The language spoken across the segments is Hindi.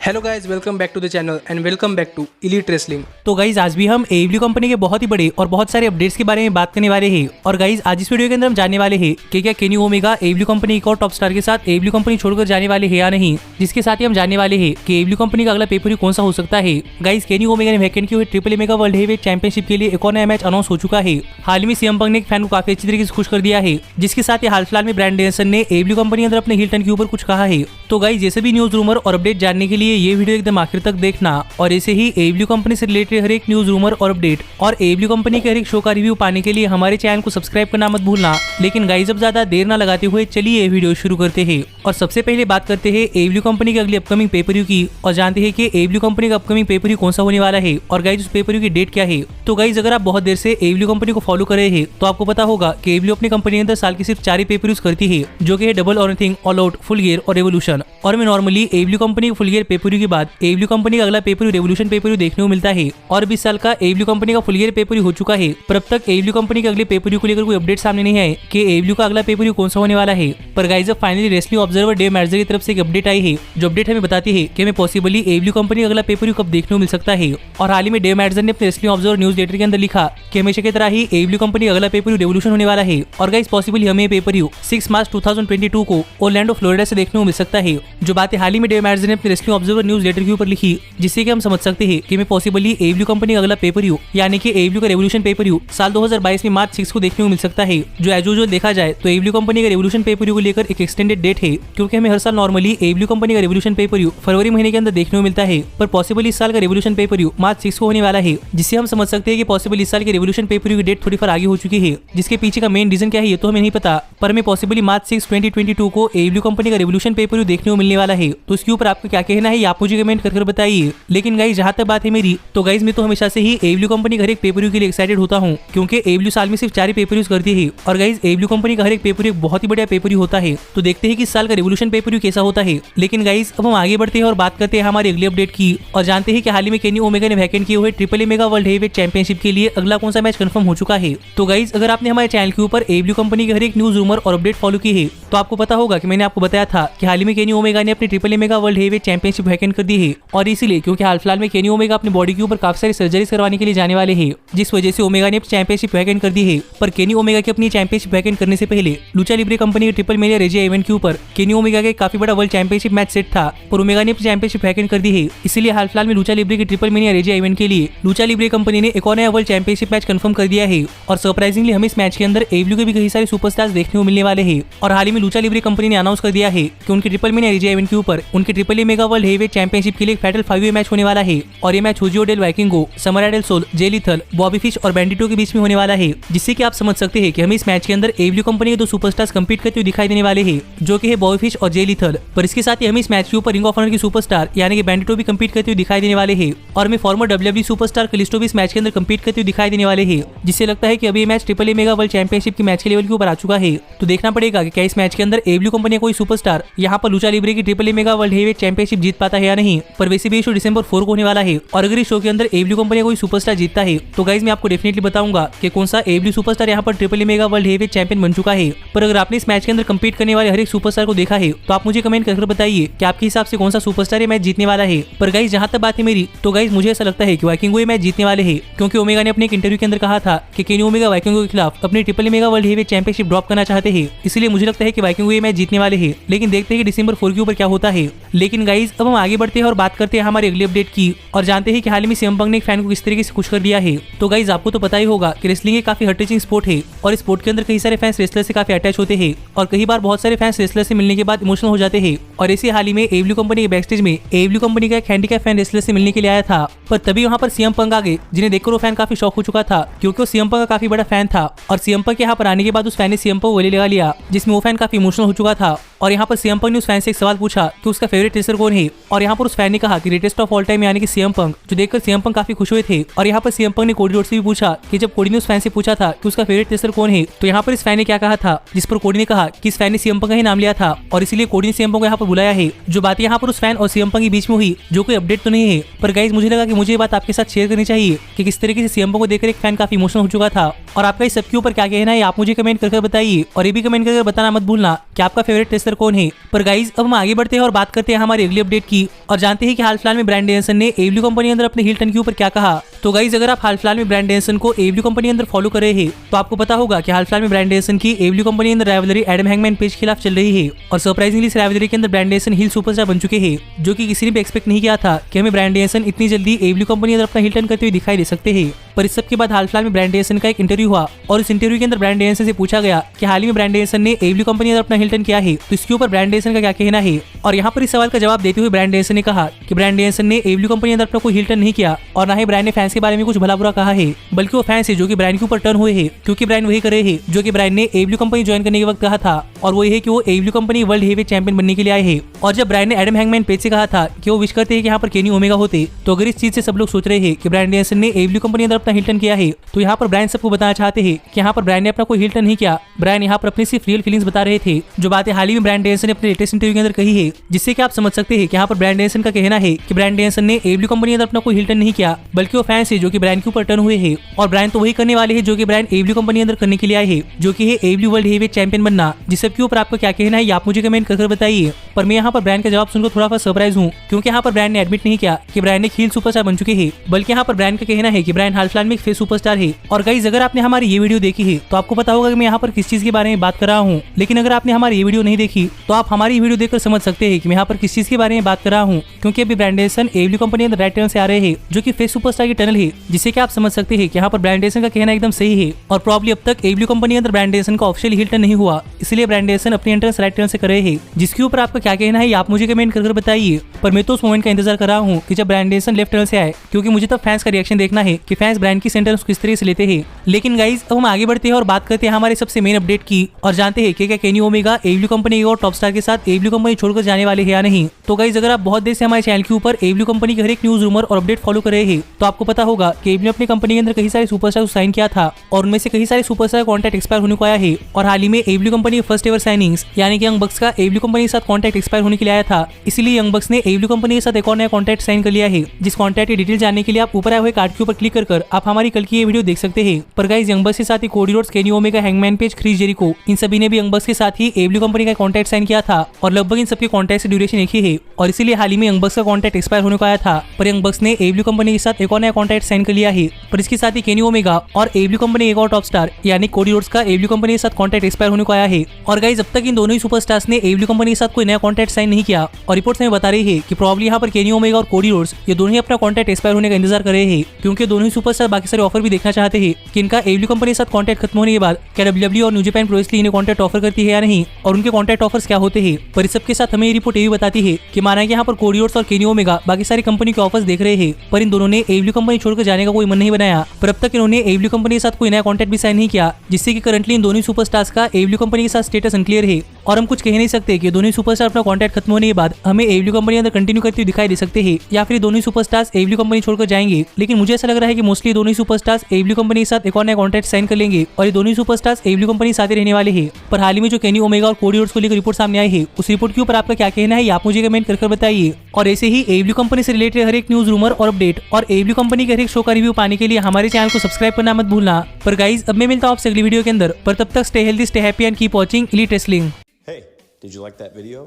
Hello guys, welcome back to the channel and welcome back to elite wrestling. तो गाइज आज भी हम AEW कंपनी के बहुत ही बड़े और बहुत सारे अपडेट्स के बारे में बात करने वाले हैं। और गाइज आज इस वीडियो के अंदर हम जानने वाले हैं कि क्या केनी ओमेगा AEW कंपनी एक और टॉप स्टार के साथ AEW कंपनी छोड़कर जाने वाले हैं या नहीं। जिसके साथ ही हम जानने वाले हैं कि AEW कंपनी का अगला पेपर कौन सा हो सकता है। गाइज केनी ओमेगा ने वैकेंट की हुई triple mega world heavyweight championship के लिए एक और नया मैच अनाउंस हो चुका है। हाल ही में सीएम पंक ने एक फैन को काफी अच्छी तरीके से खुश कर दिया है। जिसके साथ ही हाल फिलहाल में ब्रांड डेनिसन ने AEW कंपनी के अंदर अपने हिल टर्न के ऊपर कुछ कहा है। तो गाइज ये सभी न्यूज रूमर और अपडेट जानने के लिए ये वीडियो एकदम आखिर तक देखना और ऐसे ही AEW कंपनी से रिलेटेड हर एक न्यूज रूमर और अपडेट और AEW कंपनी के हर एक शो का रिव्यू पाने के लिए हमारे चैनल को सब्सक्राइब करना मत भूलना। लेकिन गाइस अब ज्यादा देर ना लगाते हुए चलिए ये वीडियो शुरू करते हैं। और सबसे पहले बात करते हैं AEW कंपनी के अगली अपकमिंग पेपर की और जानते हैं कि AEW कंपनी का अपकमिंग पेपर कौन सा होने वाला है और गाइस उस पेपर की डेट क्या है। तो गाइस अगर आप बहुत देर से AEW कंपनी को फॉलो कर रहे हैं तो आपको पता होगा कि AEW अपनी कंपनी के अंदर साल की सिर्फ 4 ही पेपर करती है, जो कि है डबल और nothing, all out, full gear और रेवोल्यूशन। और मैं नॉर्मली AEW कंपनी के फुल गियर पेपर के बाद AEW कंपनी का अगला पेपर रेवोल्यूशन पेपर देखने को मिलता है। और 20 साल का AEW कंपनी का फुल ईयर पेपर हो चुका है, पर अब तक AEW कंपनी के अगले पेपर को लेकर कोई अपडेट सामने नहीं है कि AEW का अगला पेपर कौन सा होने वाला है। पर गाइस अब फाइनली रेसलिंग ऑब्जर्वर डेव मैर्जर की तरफ से एक अपडेट आई है, जो अपडेट हमें बताती है कि हमें पॉसिबली AEW कंपनी का अगला पेपर कब देखने को मिल सकता है। और हाल ही में डेव मैर्जर ने अपने रेसलिंग ऑब्जर्वर न्यूज लेटर के अंदर लिखा कि हमेशा की तरह ही AEW कंपनी का अगला पेपर रेवोल्यूशन होने वाला है। और गाइस पॉसिबली हमें पेपर 6 मार्च 2022 को ओरलैंडो फ्लोरिडा से देखने को मिल सकता है। जो बातें हाल ही में डेव मैर्जर ने अपने रेसलिंग ऑब्जर्वर न्यूज लेटर के ऊपर लिखी, जिससे कि हम समझ सकते हैं कि हमें पॉसिबली AEW कंपनी का अगला पेपर यानी कि AEW का रेवोल्यूशन पेपर साल 2022 में मार्च 6 को देखने को मिल सकता है। जो एज यूजुअल देखा जाए तो AEW कंपनी का रेवोल्यूशन पेपर को लेकर एक एक्सटेंडेड डेट है, क्योंकि हमें हर साल नॉर्मली AEW कंपनी का रेवोल्यूशन पेपर फरवरी महीने के अंदर देखने को मिलता है। पर पॉसिबली इस साल का रेवोल्यूशन पेपर मार्च 6 को होने वाला है, जिससे हम समझ सकते हैं कि पॉसिबली इस साल के रेवोल्यूशन पेपर की डेट थोड़ी आगे हो चुकी है। जिसके पीछे का मेन रीजन क्या है ये तो हमें नहीं पता, पर हमें पॉसिबली मार्च 6 2022 को AEW कंपनी का रेवोल्यूशन पेपर देखने को मिलने वाला है। तो इसके ऊपर आपको क्या कहना है आप मुझे कमेंट कर बताइए। लेकिन गाइस जहां तक बात है मेरी, तो गाइस मैं तो हमेशा से ही AEW कंपनी का हर एक पेपर के लिए एक्साइटेड होता हूं, क्योंकि AEW साल में सिर्फ 4 ही पेपर करती है। और गाइस AEW कंपनी का हर एक पेपर एक बहुत ही बढ़िया पेपर होता है। तो देखते हैं कि इस साल का रेवोल्यूशन पेपर कैसा होता है। लेकिन गाइस अब हम आगे बढ़ते हैं और बात करते हैं हमारी अगली अपडेट की और जानते हैं कि हाल ही में केनी ओमेगा ने वैकेंट किए हुए triple mega world heavyweight championship के लिए अगला कौन सा मैच कंफर्म हो चुका है। तो गाइस अगर आपने हमारे चैनल के ऊपर AEW कंपनी के हर एक न्यूज रूमर और अपडेट फॉलो की है तो आपको पता होगा कि मैंने आपको बताया था कि हाल ही में केनी ओमेगा ने अपनी triple mega world heavyweight championship vacant कर दी है। और इसीलिए क्योंकि हाल फिलहाल में केनी ओमेगा अपनी बॉडी के ऊपर काफी सारी सर्जरीज करवाने के लिए जाने वाले हैं, जिस वजह से ओमेगा ने अपनी चैंपियनशिप वैकेंट कर दी है। पर केनी ओमेगा की अपनी चैंपियनशिप वैकेंट करने से पहले लुचा लिब्रे कंपनी के ट्रिपल मेनिया रेजिया इवेंट के ऊपर केनी ओमेगा के काफी बड़ा वर्ल्ड चैंपियनशिप मैच सेट था, पर ओमेगा ने अपनी चैंपियनशिप वैकेंट कर दी है। इसीलिए हाल फिलहाल में लुचा लिब्रे की ट्रिपल मेनिया रेजिया इवेंट के लिए लुचा लिब्रे कंपनी ने एक और नया वर्ल्ड चैंपियनशिप मैच कंफर्म कर दिया है। और सरप्राइजिंगली हमें इस मैच के अंदर AEW के भी कई सारे सुपरस्टार्स देखने को मिलने वाले हैं। और हाल ही में लुचा लिब्रे कंपनी ने अनाउंस कर दिया है कि उनकी ट्रिपल मेनिया रेजिया इवेंट के ऊपर उनके triple mega world heavyweight championship के लिए फैटल 5-वे मैच होने वाला है। और ये मैच हुजियो डेल वाइकिंगो, समरा डेल सोल, जे लिथल, बॉबी फिश और बैंडिटो के बीच में होने वाला है। जिससे कि आप समझ सकते हैं कि हमें इस मैच के अंदर AEW कंपनी के 2 सुपरस्टार्स कंपीट करते हुए दिखाई देने वाले हैं, जो कि है बॉबी फिश और जे लिथल। पर इसके साथ ही हमें इस मैच के ऊपर रिंग ऑफ ऑनर की सुपरस्टार यानी कि बैंडिटो भी कंपीट करते हुए दिखाई देने वाले हैं। और हमें फॉर्मर WWE सुपरस्टार कलिस्टो भी इस मैच के अंदर कंपीट करते हुए दिखाई देने वाले हैं। जिससे लगता है कि अभी ये match triple mega world championship के मैच के लेवल के ऊपर आ चुका है। तो देखना पड़ेगा कि क्या इस मैच के अंदर AEW कंपनी कोई सुपरस्टार यहाँ पर लुचा लिब्रे की triple mega world heavyweight championship जीत पाता है या नहीं। पर वैसे भी शो डिसंबर 4 को होने वाला है, और अगर इस शो के अंदर AEW कंपनी कोई सुपरस्टार जीतता है तो गाइस मैं आपको डेफिनेटली बताऊंगा कि कौन सा AEW सुपरस्टार यहाँ पर triple mega world heavyweight champion बन चुका है। पर अगर आपने इस मैच के अंदर कंपीट करने वाले हर एक सुपरस्टार को देखा है तो आप मुझे कमेंट करके बताइए कि आपके हिसाब से कौन सा सुपरस्टार ये मैच जीतने वाला है। पर गाइस जहां तक बात है मेरी, तो गाइस मुझे ऐसा लगता है कि वाइकिंगो ये मैच जीतने वाले हैं, क्योंकि ओमेगा ने अपने एक इंटरव्यू के अंदर कहा था कि केनी ओमेगा वाइकिंगो के खिलाफ अपनी triple mega world heavyweight championship drop करना चाहते हैं। इसलिए मुझे लगता है कि वाइकिंगो ये मैच जीतने वाले हैं। लेकिन देखते हैं कि डिसंबर 4 के ऊपर क्या होता है। लेकिन गाइस अब हम आगे बढ़ते हैं और बात करते हैं हमारी अगली अपडेट की और जानते हैं कि हाल ही में सीएम पंक ने एक फैन को किस तरीके से खुश कर दिया है। तो गाइस आपको तो पता ही होगा कि रेसलिंग एक काफी हार्ट टचिंग स्पोर्ट है, और इस स्पोर्ट के अंदर कई सारे फैंस रेसलर से काफी अटैच होते हैं, और कई बार बहुत सारे फैंस रेसलर से मिलने के बाद इमोशनल हो जाते हैं। और इसी हाल ही में AEW कंपनी के बैकस्टेज में AEW कंपनी का एक हैंडीकैप फैन रेसलर से मिलने के लिए आया था। पर तभी वहां पर सीएम पंक आ गए, जिन्हें देखकर वो फैन काफी शॉक हो चुका था, क्योंकि वो सीएम पंक का काफी बड़ा फैन था। और सीएम पंक यहाँ पर आने के बाद उस फैन ने सीएम पंक को गले लगा लिया, जिसमें वो फैन काफी इमोशनल हो चुका था। और यहाँ पर सीएम पंक ने उस फैन से एक सवाल पूछा कि उसका फेवरेट रेसलर कौन है। और यहाँ पर उस फैन ने कहा कि ग्रेटेस्ट ऑफ ऑल टाइम यानी कि सीएम पंक, जो देखकर सीएम पंक काफी खुश हुए थे। और यहाँ पर सीएम पंक ने कोडी रोड से भी पूछा कि जब कोडी ने उस फैन से पूछा था कि उसका फेवरेट रेसलर कौन है, तो यहाँ पर इस फैन ने क्या कहा था, जिस पर कोडी ने कहा कि इस फैन ने सीएम पंक का ही नाम लिया था, और इसीलिए कोडी ने सीएम पंक को यहाँ पर बुलाया है। जो बात यहाँ पर उस फैन और सीएम पंक के बीच में हुई, जो कोई अपडेट तो नहीं है, पर गाइस मुझे लगा कि मुझे ये बात आपके साथ शेयर करनी चाहिए कि किस तरीके से सीएम पंक को देखकर एक फैन काफी इमोशनल हो चुका था। और आपका इस सबके ऊपर क्या कहना है आप मुझे कमेंट करके बताइए। और ये भी कमेंट करके बताना मत भूलना कि आपका फेवरेट सुपरस्टार कौन है। पर गाइज अब हम आगे बढ़ते हैं और बात करते हैं हमारी अगली अपडेट की और जानते हैं कि हाल फिलहाल में ब्रायन डेनियल्सन ने एडब्ल्यू कंपनी अंदर अपने हिल टर्न के ऊपर क्या कहा। तो गाइज अगर आप हाल फिलहाल में ब्रायन डेनियल्सन को एडब्ल्यू कंपनी अंदर फॉलो कर रहे हैं तो आपको पता होगा कि हाल फिलहाल में ब्रायन डेनियल्सन की एडब्ल्यू कंपनी अंदर राइवलरी एडम हैंगमैन पेज के खिलाफ चल रही है और सरप्राइजिंगली इस राइवलरी के अंदर ब्रायन डेनियल्सन हिल सुपरस्टार बन चुके हैं, जो कि किसी ने भी एक्सपेक्ट नहीं किया था कि हमें ब्रायन डेनियल्सन इतनी जल्दी एडब्ल्यू कंपनी अंदर अपना हिल टर्न करते हुए दिखाई दे सकते हैं। पर इस सब के बाद हाल फिलहाल में ब्रायन डेनियल्सन का एक इंटरव्यू हुआ और इस इंटरव्यू के अंदर ब्रायन डेनियल्सन से पूछा गया कि हाल ही में ब्रायन डेनियल्सन ने एडब्ल्यू कंपनी अंदर अपना हिल टर्न किया है, तो इसके ऊपर ब्रायन डेनियल्सन का क्या कहना है। और यहाँ पर इस सवाल का जवाब देते हुए ब्रायन डेनियल्सन ने कहा कि ब्रायन डेनियल्सन ने एडब्ल्यू कंपनी अंदर अपना कोई हिल टर्न नहीं किया और ना ही ब्रायन ने फैंस के बारे में कुछ भला बुरा कहा है, बल्कि वो फैंस है जो कि ब्रायन के ऊपर टर्न हुए हैं, क्योंकि ब्रायन वही करे है जो कि ब्रायन ने एडब्ल्यू कंपनी ज्वाइन करने के वक्त कहा था, और वही है कि वो एडब्ल्यू कंपनी वर्ल्ड हेवीवेट चैंपियन बनने के लिए आए हैं। और जब ब्रायन ने एडम हैंगमैन पेज से कहा था कि वो विश करते हैं कि यहाँ पर केनी ओमेगा होते, तो अगर इस चीज से सब लोग सोच रहे हैं कि ब्रायन डेनियल्सन ने एडब्ल्यू कंपनी अंदर अपना हिल टर्न किया है, तो यहाँ पर ब्रायन सबको बताना चाहते हैं कि यहाँ पर ब्रायन ने अपना कोई हिल टर्न नहीं किया। ब्रायन यहाँ पर अपनी सिर्फ रियल फीलिंग्स बता रहे थे, जो बातें हाल ही में ब्रायन डेनियल्सन ने अपने लेटेस्ट इंटरव्यू के अंदर कही है, जिससे कि आप समझ सकते हैं कि यहाँ पर ब्रायन डेनियल्सन का कहना है कि ब्रायन डेनियल्सन ने एडब्ल्यू कंपनी अंदर अपना कोई हिल टर्न नहीं किया, बल्कि वो फैंस है जो कि ब्रायन के ऊपर टर्न हुए हैं। और ब्रायन तो वही करने वाले हैं जो कि ब्रायन एडब्ल्यू कंपनी अंदर करने के लिए आए हैं, जो कि है एडब्ल्यू वर्ल्ड हेवीवेट चैंपियन बनना। जिस सब के ऊपर आपका क्या कहना है आप मुझे कमेंट कर बताइए। पर मैं यहाँ पर ब्रायन का जवाब सुनकर थोड़ा सा सरप्राइज हूँ, क्योंकि यहाँ पर ब्रायन ने एडमिट नहीं किया कि ब्रायन एक हील सुपरस्टार बन चुके हैं, बल्कि यहाँ पर ब्रायन का कहना है कि ब्रायन हाल फिलहाल में एक फेस सुपरस्टार है। और गाइस अगर आपने हमारी ये वीडियो देखी है तो आपको पता होगा कि मैं यहाँ पर किस चीज के बारे में बात कर रहा हूँ, लेकिन अगर आपने हमारी ये वीडियो नहीं देखी तो आप हमारी वीडियो देखकर समझ सकते हैं कि मैं यहाँ पर किस चीज के बारे में बात कर रहा हूँ, क्योंकि अभी ब्रायन डेनियल्सन एडब्ल्यू कंपनी अंदर रेड टर्न से आ रहे हैं, जो कि फेस सुपरस्टार की टनल है, जिससे कि आप समझ सकते हैं कि यहाँ पर ब्रायन डेनियल्सन का कहना एकदम सही है। और प्रॉब्ली अब तक एडब्ल्यू कंपनी अंदर ब्रायन डेनियल्सन का ऑफिशियल हिल टर्न नहीं हुआ, इसलिए ब्रायन डेनियल्सन अपनी एंट्रेंस राइट टर्न से कर रहे हैं। जिसके ऊपर आपका क्या कहना है आप मुझे कमेंट कर बताइए। पर मैं तो उस मोमेंट का इंतजार कर रहा हूँ कि जब ब्रायन डेनियल्सन लेफ्ट टर्न से आए, क्योंकि मुझे तब फैंस का रिएक्शन देखना है कि फैंस ब्रायन की सेंटेंस किस तरह से लेते हैं। लेकिन गाइज अब हम आगे बढ़ते हैं और बात करते हैं हमारे सबसे मेन अपडेट की और जानते हैं कि क्या केनी ओमेगा एडब्ल्यू कंपनी और टॉप स्टार के साथ एडब्ल्यू कंपनी छोड़कर जाने वाले हैं या नहीं। तो गाइज अगर आप बहुत देर से हमारे चैनल के ऊपर एडब्ल्यू कंपनी के हर एक न्यूज रूमर और अपडेट फॉलो कर रहे हैं तो आपको पता होगा कि एडब्ल्यू अपनी कंपनी के अंदर कई सारे सुपरस्टार को साइन किया था और उनमें से कई सारे सुपरस्टार का कॉन्ट्रैक्ट एक्सपायर होने को आया है। और हाल ही में एडब्ल्यू कंपनी के फर्स्ट एवर साइनिंग्स यानी कि यंग बक्स का एडब्ल्यू कंपनी के साथ कॉन्ट्रैक्ट एक्सपायर होने के लिए आया था, इसलिए यंग बक्स ने एडब्ल्यू कंपनी के साथ एक और नया कॉन्ट्रैक्ट साइन कर लिया है, जिस कॉन्ट्रैक्ट की डिटेल जानने के लिए आप ऊपर आए हुए कार्ड के ऊपर क्लिक कर आप हमारी कल की ये वीडियो देख सकते हैं। पर गाइस यंग बक्स के साथ ही Cody Rhodes, Kenny Omega, Hangman Page, Chris Jericho, इन सभी ने भी यंग बक्स के साथ ही एडब्ल्यू कंपनी का कॉन्ट्रैक्ट साइन किया था और लगभग इन सबके कॉन्ट्रैक्ट की ड्यूरेशन एक ही है और इसीलिए हाल ही में यंग बक्स का कॉन्ट्रैक्ट एक्सपायर होने को आया था। पर यंग बक्स ने एडब्ल्यू कंपनी के साथ एक और नया कॉन्ट्रैक्ट साइन कर लिया है। पर इसके साथ ही केनी ओमेगा और एडब्ल्यू कंपनी एक और टॉप स्टार यानी कोडी रोड्स का एडब्ल्यू कंपनी के साथ कॉन्ट्रैक्ट एक्सपायर होने को आया है। और गाइस अब तक इन दोनों ही सुपरस्टार्स ने एडब्ल्यू कंपनी के साथ कोई नया कॉन्ट्रैक्ट साइन नहीं किया और रिपोर्ट्स हमें बता रही है कि प्रॉब्ली यहाँ पर केनी ओमेगा और कोडी रोड्स ये दोनों ही अपना कॉन्ट्रैक्ट एक्सपायर होने का इंतजार कर रहे हैं, क्योंकि दोनों ही सुपरस्टार बाकी सारे ऑफर भी देखना चाहते हैं कि इनका एडब्ल्यू कंपनी के साथ कॉन्ट्रैक्ट खत्म होने के बाद क्या डब्ल्यूडब्ल्यूई और न्यू जापान प्रो रेसलिंग इन्हें कॉन्ट्रैक्ट ऑफर करती है या नहीं और उनके कॉन्ट्रैक्ट ऑफर्स क्या होते हैं। पर इस सबके साथ हमें ये रिपोर्ट ये भी बताती है कि माना कि यहाँ पर कोडी रोड्स और केनी ओमेगा बाकी सारी कंपनी के ऑफर्स देख रहे हैं, पर इन दोनों ने एडब्ल्यू कंपनी छोड़कर जाने का कोई मन नहीं बनाया। पर अब तक इन्होंने एडब्ल्यू कंपनी के साथ कोई नया कॉन्ट्रैक्ट भी साइन नहीं किया, जिससे कि करंटली इन दोनों सुपरस्टार्स का एडब्ल्यू कंपनी के साथ स्टेटस अनक्लियर है और हम कुछ कह नहीं सकते कि दोनों सुपरस्टार अपना कॉन्ट्रैक्ट खत्म होने के बाद हमें एडब्ल्यू कंपनी अंदर कंटिन्यू करते हुए दिखाई दे सकते हैं या फिर दोनों सुपरस्टार्स एडब्ल्यू कंपनी छोड़कर जाएंगे। लेकिन मुझे ऐसा लग रहा है कि मोस्टली दोनों सुपरस्टार्स एडब्ल्यू कंपनी के साथ एक और नया कॉन्ट्रैक्ट साइन कर लेंगे और ये दोनों सुपरस्टार्स एडब्ल्यू कंपनी साथ ही रहने वाले हैं। पर हाल ही में जो केनी ओमेगा और कोडी रोड्स को लेकर रिपोर्ट सामने आई है उस रिपोर्ट के ऊपर आपका क्या कहना है आप मुझे कमेंट कर बताइए। और ऐसे ही एडब्ल्यू कंपनी से रिलेटेड हर एक न्यूज रूमर और अपडेट और एडब्ल्यू कंपनी के हर एक शो का रिव्यू पाने के लिए हमारे चैनल को सब्सक्राइब करना मत भूलना। पर गाइज अब मैं मिलता हूं आपसे अगली वीडियो के अंदर, पर तब तक stay healthy, stay happy and keep watching elite wrestling. Hey, did you like that video?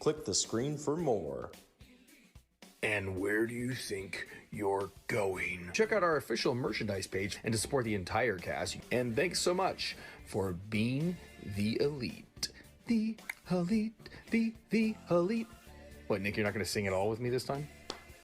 Click the screen for more. And where do you think you're going? Check out our official merchandise page and to support the entire cast. And thanks so much for being the elite. The elite, the elite. What, Nick, you're not going to sing it all with me this time?